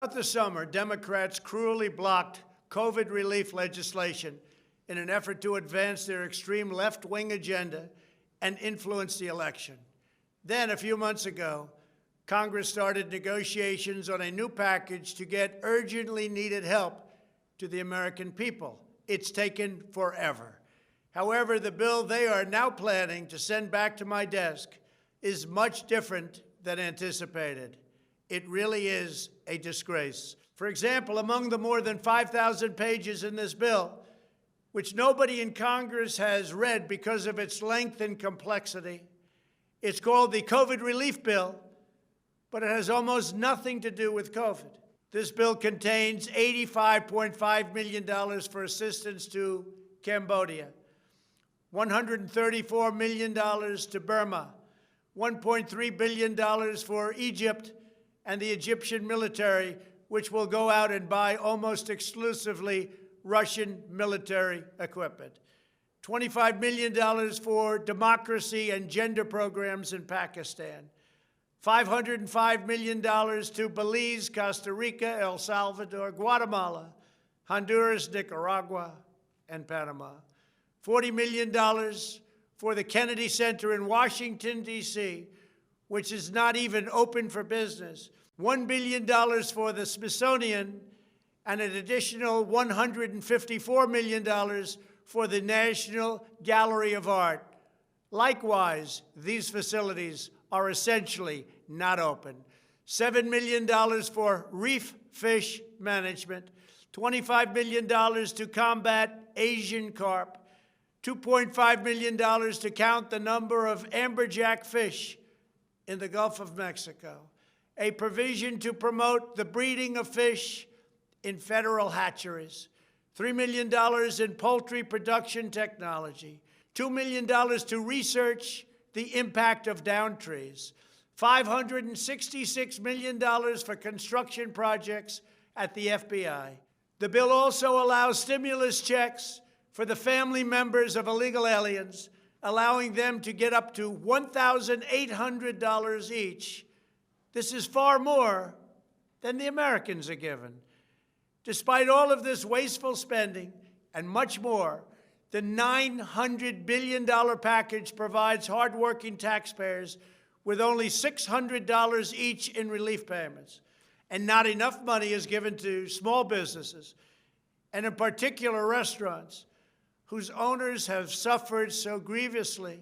Throughout the summer, Democrats cruelly blocked COVID relief legislation in an effort to advance their extreme left-wing agenda and influence the election. Then, a few months ago, Congress started negotiations on a new package to get urgently needed help to the American people. It's taken forever. However, the bill they are now planning to send back to my desk is much different than anticipated. It really is a disgrace. For example, among the more than 5,000 pages in this bill, which nobody in Congress has read because of its length and complexity, it's called the COVID Relief Bill, but it has almost nothing to do with COVID. This bill contains $85.5 million for assistance to Cambodia, $134 million to Burma, $1.3 billion for Egypt and the Egyptian military, which will go out and buy almost exclusively Russian military equipment, $25 million for democracy and gender programs in Pakistan, $505 million to Belize, Costa Rica, El Salvador, Guatemala, Honduras, Nicaragua, and Panama, $40 million for the Kennedy Center in Washington, D.C., which is not even open for business, $1 billion for the Smithsonian, and an additional $154 million for the National Gallery of Art. Likewise, these facilities are essentially not open. $7 million for reef fish management, $25 million to combat Asian carp, $2.5 million to count the number of amberjack fish in the Gulf of Mexico, a provision to promote the breeding of fish in federal hatcheries, $3 million in poultry production technology, $2 million to research the impact of down trees, $566 million for construction projects at the FBI. The bill also allows stimulus checks for the family members of illegal aliens, allowing them to get up to $1,800 each. This is far more than the Americans are given. Despite all of this wasteful spending and much more, the $900 billion package provides hardworking taxpayers with only $600 each in relief payments. And not enough money is given to small businesses, and in particular restaurants, whose owners have suffered so grievously.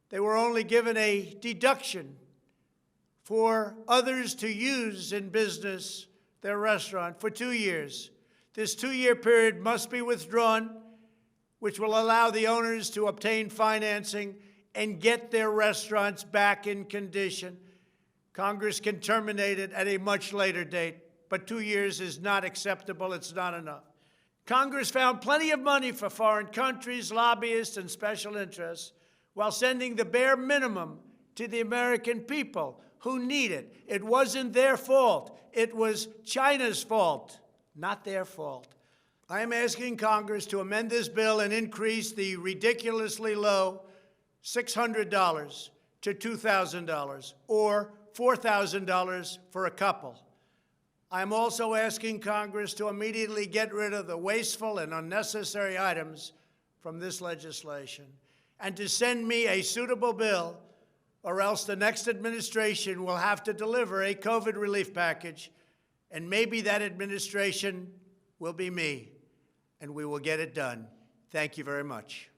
They were only given a deduction for others to use in business their restaurant for 2 years. This 2-year period must be withdrawn, which will allow the owners to obtain financing and get their restaurants back in condition. Congress can terminate it at a much later date, but 2 years is not acceptable. It's not enough. Congress found plenty of money for foreign countries, lobbyists, and special interests, while sending the bare minimum to the American people who need it. It wasn't their fault. It was China's fault, not their fault. I am asking Congress to amend this bill and increase the ridiculously low $600 to $2,000 or $4,000 for a couple. I am also asking Congress to immediately get rid of the wasteful and unnecessary items from this legislation and to send me a suitable bill, or else the next administration will have to deliver a COVID relief package, and maybe that administration will be me, and we will get it done. Thank you very much.